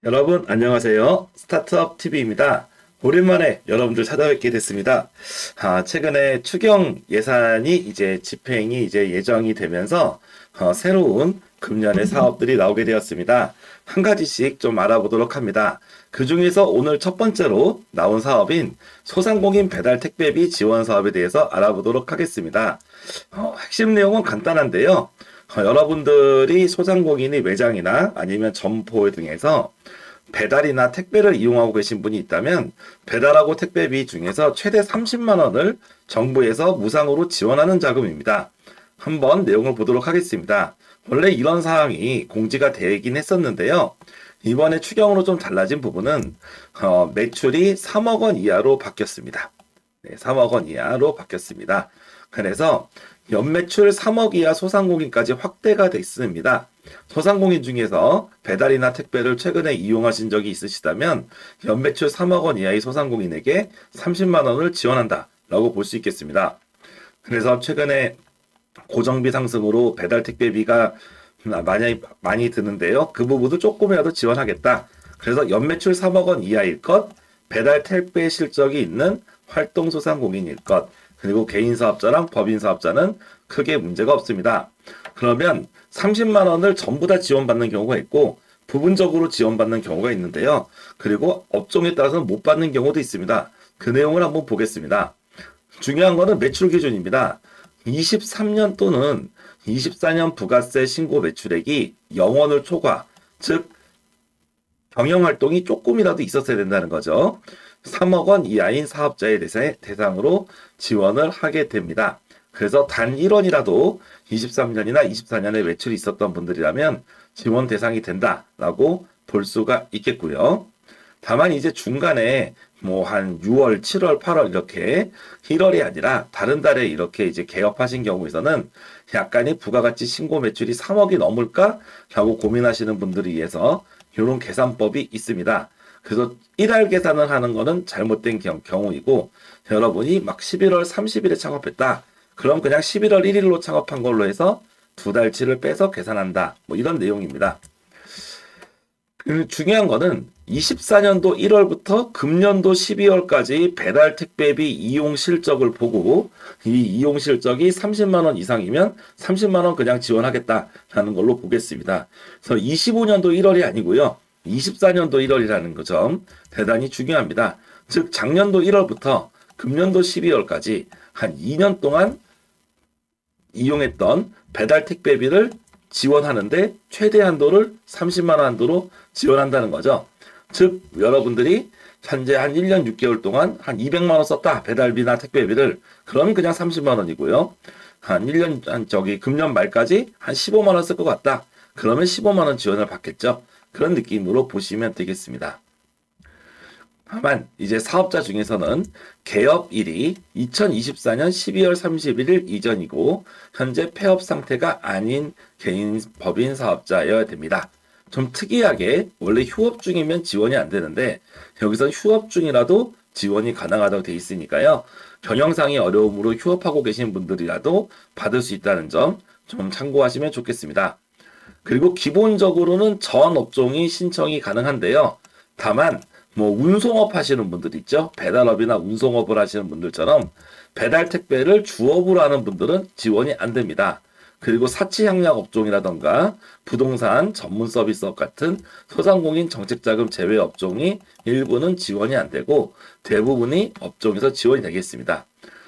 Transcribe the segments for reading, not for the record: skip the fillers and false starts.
여러분 안녕하세요. 스타트업 TV입니다. 오랜만에 여러분들 찾아뵙게 됐습니다. 최근에 추경 예산이 이제 집행이 이제 예정이 되면서 새로운 금년의 사업들이 나오게 되었습니다. 한 가지씩 좀 알아보도록 합니다. 그 중에서 오늘 첫 번째로 나온 사업인 소상공인 배달 택배비 지원 사업에 대해서 알아보도록 하겠습니다. 핵심 내용은 간단한데요. 여러분들이 소상공인이 매장이나 아니면 점포 등에서 배달이나 택배를 이용하고 계신 분이 있다면 배달하고 택배비 중에서 최대 30만 원을 정부에서 무상으로 지원하는 자금입니다. 한번 내용을 보도록 하겠습니다. 원래 이런 사항이 공지가 되긴 했었는데요. 이번에 추경으로 좀 달라진 부분은 매출이 3억 원 이하로 바뀌었습니다. 네, 3억 원 이하로 바뀌었습니다. 그래서 연매출 3억 이하 소상공인까지 확대가 됐습니다. 소상공인 중에서 배달이나 택배를 최근에 이용하신 적이 있으시다면 연매출 3억 원 이하의 소상공인에게 30만 원을 지원한다 라고 볼 수 있겠습니다. 그래서 최근에 고정비 상승으로 배달 택배비가 많이 드는데요. 그 부분도 조금이라도 지원하겠다. 그래서 연매출 3억 원 이하일 것, 배달 택배 실적이 있는 활동 소상공인일 것, 그리고 개인 사업자랑 법인 사업자는 크게 문제가 없습니다. 그러면 30만 원을 전부 다 지원받는 경우가 있고 부분적으로 지원받는 경우가 있는데요. 그리고 업종에 따라서는 못 받는 경우도 있습니다. 그 내용을 한번 보겠습니다. 중요한 거는 매출 기준입니다. 23년 또는 24년 부가세 신고 매출액이 0원을 초과, 즉 경영활동이 조금이라도 있었어야 된다는 거죠. 3억 원 이하인 사업자의 대상으로 지원을 하게 됩니다. 그래서 단 1원이라도 23년이나 24년에 매출이 있었던 분들이라면 지원 대상이 된다라고 볼 수가 있겠고요. 다만 이제 중간에 뭐 한 6월, 7월, 8월 이렇게 1월이 아니라 다른 달에 이렇게 이제 개업하신 경우에서는 약간의 부가가치 신고 매출이 3억이 넘을까? 라고 고민하시는 분들을 위해서 이런 계산법이 있습니다. 그래서 1할 계산을 하는 거는 잘못된 경우이고 여러분이 막 11월 30일에 창업했다. 그럼 그냥 11월 1일로 창업한 걸로 해서 두 달치를 빼서 계산한다. 뭐 이런 내용입니다. 중요한 거는 24년도 1월부터 금년도 12월까지 배달 택배비 이용 실적을 보고 이 이용 실적이 30만 원 이상이면 30만 원 그냥 지원하겠다라는 걸로 보겠습니다. 그래서 25년도 1월이 아니고요. 24년도 1월이라는 그 점 대단히 중요합니다. 즉 작년도 1월부터 금년도 12월까지 한 2년 동안 이용했던 배달 택배비를 지원하는데 최대 한도를 30만 원 한도로 지원한다는 거죠. 즉 여러분들이 현재 한 1년 6개월 동안 한 200만 원 썼다. 배달비나 택배비를. 그러면 그냥 30만 원이고요. 한 1년 금년 말까지 한 15만 원 쓸 것 같다. 그러면 15만 원 지원을 받겠죠. 그런 느낌으로 보시면 되겠습니다. 다만 이제 사업자 중에서는 개업일이 2024년 12월 31일 이전이고 현재 폐업 상태가 아닌 개인 법인 사업자여야 됩니다. 좀 특이하게 원래 휴업 중이면 지원이 안 되는데 여기서 휴업 중이라도 지원이 가능하다고 돼 있으니까요. 경영상의 어려움으로 휴업하고 계신 분들이라도 받을 수 있다는 점 좀 참고하시면 좋겠습니다. 그리고 기본적으로는 전 업종이 신청이 가능한데요. 다만 뭐 운송업 하시는 분들 있죠. 배달업이나 운송업을 하시는 분들처럼 배달 택배를 주업으로 하는 분들은 지원이 안 됩니다. 그리고 사치향락 업종이라던가 부동산 전문 서비스업 같은 소상공인 정책자금 제외 업종이 일부는 지원이 안 되고 대부분이 업종에서 지원이 되겠습니다.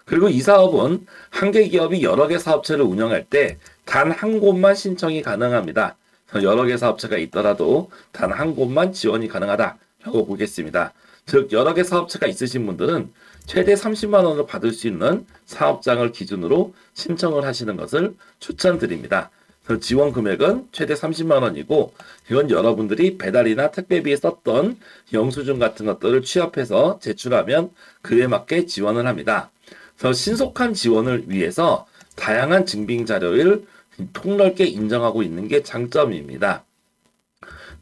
그리고 이 사업은 한 개 기업이 여러 개 사업체를 운영할 때 단 한 곳만 신청이 가능합니다. 여러 개 사업체가 있더라도 단 한 곳만 지원이 가능하다라고 보겠습니다. 즉 여러 개 사업체가 있으신 분들은 최대 30만 원을 받을 수 있는 사업장을 기준으로 신청을 하시는 것을 추천드립니다. 지원 금액은 최대 30만 원이고 이건 여러분들이 배달이나 택배비에 썼던 영수증 같은 것들을 취합해서 제출하면 그에 맞게 지원을 합니다. 그래서 신속한 지원을 위해서 다양한 증빙 자료를 폭넓게 인정하고 있는 게 장점입니다.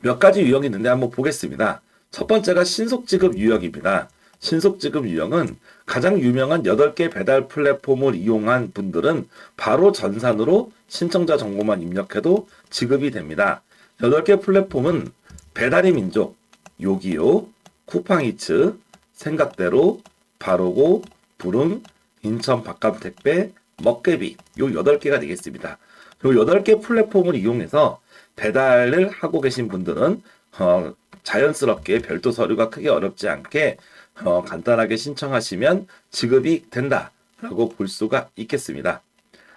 몇 가지 유형이 있는데 한번 보겠습니다. 첫 번째가 신속지급 유형입니다. 신속지급 유형은 가장 유명한 8개 배달 플랫폼을 이용한 분들은 바로 전산으로 신청자 정보만 입력해도 지급이 됩니다. 8개 플랫폼은 배달의 민족, 요기요, 쿠팡이츠, 생각대로, 바로고, 부릉, 인천 밥값택배, 먹개비 요 8개가 되겠습니다. 요 8개 플랫폼을 이용해서 배달을 하고 계신 분들은 자연스럽게 별도 서류가 크게 어렵지 않게 간단하게 신청하시면 지급이 된다라고 볼 수가 있겠습니다.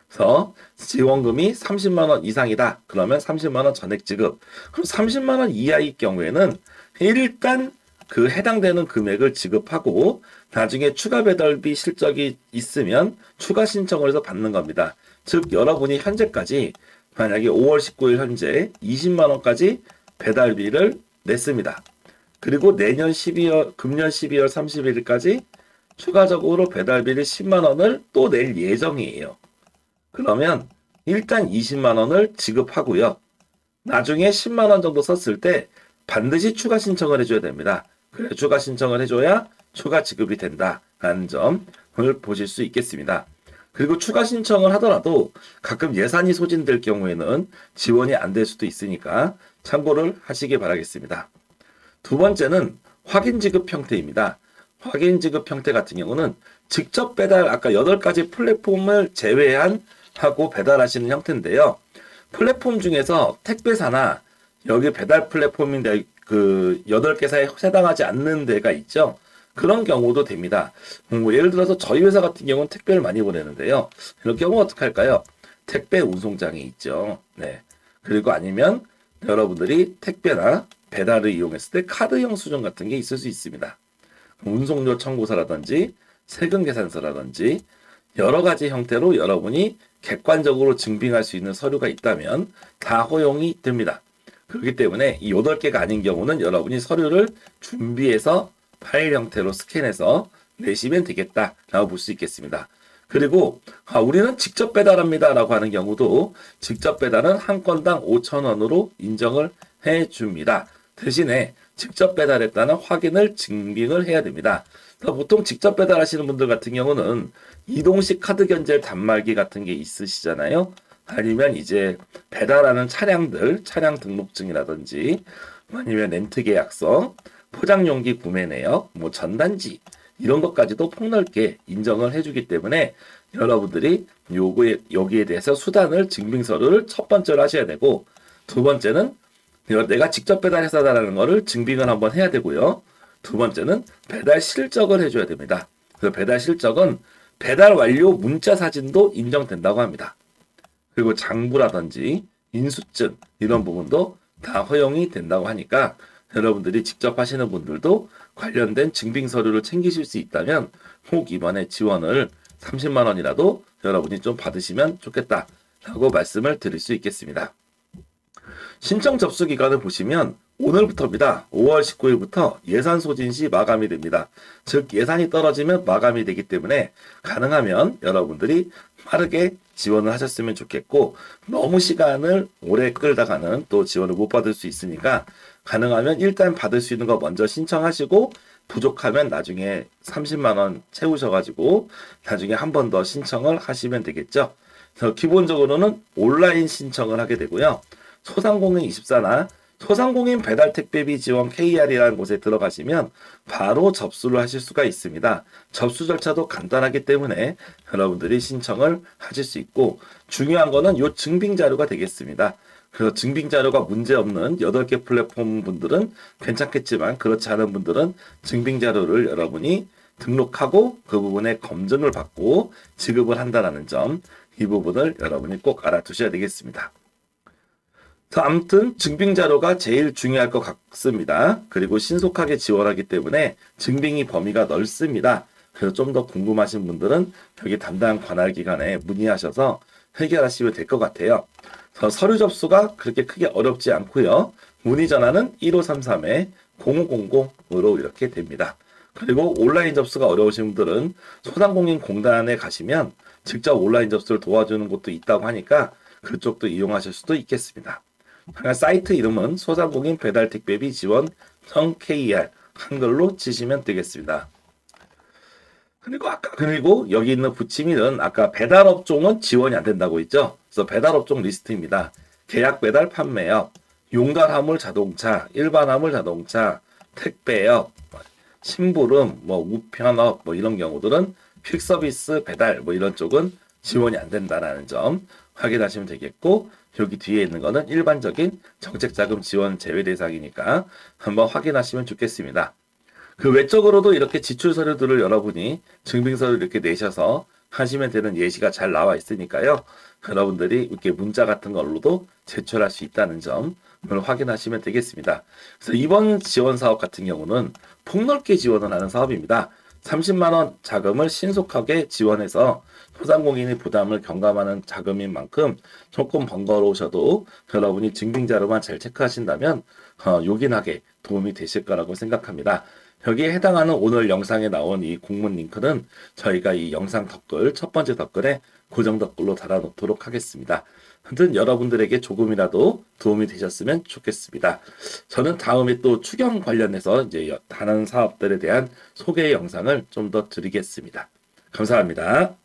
그래서 지원금이 30만 원 이상이다. 그러면 30만 원 전액 지급. 그럼 30만 원 이하일 경우에는 일단 그 해당되는 금액을 지급하고 나중에 추가 배달비 실적이 있으면 추가 신청을 해서 받는 겁니다. 즉 여러분이 현재까지 만약에 5월 19일 현재 20만 원까지 배달비를 냈습니다. 그리고 내년 12월 금년 12월 31일까지 추가적으로 배달비를 10만 원을 또 낼 예정이에요. 그러면 일단 20만 원을 지급하고요. 나중에 10만 원 정도 썼을 때 반드시 추가 신청을 해줘야 됩니다. 그래 추가 신청을 해줘야 추가 지급이 된다라는 점을 보실 수 있겠습니다. 그리고 추가 신청을 하더라도 가끔 예산이 소진될 경우에는 지원이 안 될 수도 있으니까 참고를 하시기 바라겠습니다. 두 번째는 확인 지급 형태입니다. 확인 지급 형태 같은 경우는 직접 배달 아까 8가지 플랫폼을 제외한 하고 배달하시는 형태인데요. 플랫폼 중에서 택배사나 여기 배달 플랫폼인데 그 8개사에 해당하지 않는 데가 있죠. 그런 경우도 됩니다. 예를 들어서 저희 회사 같은 경우는 택배를 많이 보내는데요. 이런 경우 어떻게 할까요? 택배 운송장이 있죠. 네. 그리고 아니면 여러분들이 택배나 배달을 이용했을 때 카드 영수증 같은 게 있을 수 있습니다. 운송료 청구서라든지 세금 계산서라든지 여러 가지 형태로 여러분이 객관적으로 증빙할 수 있는 서류가 있다면 다 허용이 됩니다. 그렇기 때문에 이 8개가 아닌 경우는 여러분이 서류를 준비해서 파일 형태로 스캔해서 내시면 되겠다라고 볼 수 있겠습니다. 그리고 우리는 직접 배달합니다 라고 하는 경우도 직접 배달은 한 건당 5,000원으로 인정을 해줍니다. 대신에 직접 배달했다는 확인을 증빙을 해야 됩니다. 보통 직접 배달하시는 분들 같은 경우는 이동식 카드 견제 단말기 같은 게 있으시잖아요. 아니면 이제 배달하는 차량들, 차량 등록증이라든지 아니면 렌트 계약서, 포장용기 구매 내역, 뭐 전단지 이런 것까지도 폭넓게 인정을 해주기 때문에 여러분들이 여기에 대해서 수단을 증빙서를 첫 번째로 하셔야 되고 두 번째는 내가 직접 배달했다라는 거를 증빙을 한번 해야 되고요. 두 번째는 배달 실적을 해줘야 됩니다. 그래서 배달 실적은 배달 완료 문자 사진도 인정된다고 합니다. 그리고 장부라든지 인수증 이런 부분도 다 허용이 된다고 하니까 여러분들이 직접 하시는 분들도 관련된 증빙 서류를 챙기실 수 있다면 꼭 이번에 지원을 30만 원이라도 여러분이 좀 받으시면 좋겠다라고 말씀을 드릴 수 있겠습니다. 신청 접수 기간을 보시면 오늘부터입니다. 5월 19일부터 예산 소진 시 마감이 됩니다. 즉 예산이 떨어지면 마감이 되기 때문에 가능하면 여러분들이 빠르게 지원을 하셨으면 좋겠고 너무 시간을 오래 끌다가는 또 지원을 못 받을 수 있으니까 가능하면 일단 받을 수 있는 거 먼저 신청하시고 부족하면 나중에 30만 원 채우셔가지고 나중에 한 번 더 신청을 하시면 되겠죠. 그래서 기본적으로는 온라인 신청을 하게 되고요. 소상공인24나 소상공인 배달 택배비 지원 KR이라는 곳에 들어가시면 바로 접수를 하실 수가 있습니다. 접수 절차도 간단하기 때문에 여러분들이 신청을 하실 수 있고 중요한 거는 요 증빙 자료가 되겠습니다. 그래서 증빙 자료가 문제없는 8개 플랫폼 분들은 괜찮겠지만 그렇지 않은 분들은 증빙 자료를 여러분이 등록하고 그 부분에 검증을 받고 지급을 한다는 점, 이 부분을 여러분이 꼭 알아두셔야 되겠습니다. 아무튼 증빙 자료가 제일 중요할 것 같습니다. 그리고 신속하게 지원하기 때문에 증빙이 범위가 넓습니다. 그래서 좀 더 궁금하신 분들은 여기 담당 관할 기관에 문의하셔서 해결하시면 될 것 같아요. 서류 접수가 그렇게 크게 어렵지 않고요. 문의 전화는 1533-0500으로 이렇게 됩니다. 그리고 온라인 접수가 어려우신 분들은 소상공인공단에 가시면 직접 온라인 접수를 도와주는 곳도 있다고 하니까 그쪽도 이용하실 수도 있겠습니다. 사이트 이름은 소상공인 배달 택배비 지원 KR 한글로 치시면 되겠습니다. 그리고 여기 있는 부침이는 아까 배달업종은 지원이 안 된다고 했죠. 그래서 배달업종 리스트입니다. 계약 배달 판매업, 용달 화물 자동차, 일반 화물 자동차, 택배업, 심부름, 뭐 우편업 뭐 이런 경우들은 퀵서비스 배달 뭐 이런 쪽은 지원이 안 된다라는 점 확인하시면 되겠고, 여기 뒤에 있는 거는 일반적인 정책자금 지원 제외 대상이니까 한번 확인하시면 좋겠습니다. 그 외적으로도 이렇게 지출 서류들을 여러분이 증빙서를 이렇게 내셔서 하시면 되는 예시가 잘 나와 있으니까요. 여러분들이 이렇게 문자 같은 걸로도 제출할 수 있다는 점을 확인하시면 되겠습니다. 그래서 이번 지원 사업 같은 경우는 폭넓게 지원을 하는 사업입니다. 30만 원 자금을 신속하게 지원해서 소상공인의 부담을 경감하는 자금인 만큼 조금 번거로우셔도 여러분이 증빙자료만 잘 체크하신다면 요긴하게 도움이 되실 거라고 생각합니다. 여기에 해당하는 오늘 영상에 나온 이 공문 링크는 저희가 이 영상 댓글, 첫 번째 댓글에 고정 댓글로 달아놓도록 하겠습니다. 하여튼 여러분들에게 조금이라도 도움이 되셨으면 좋겠습니다. 저는 다음에 또 추경 관련해서 이제 다른 사업들에 대한 소개 영상을 좀 더 드리겠습니다. 감사합니다.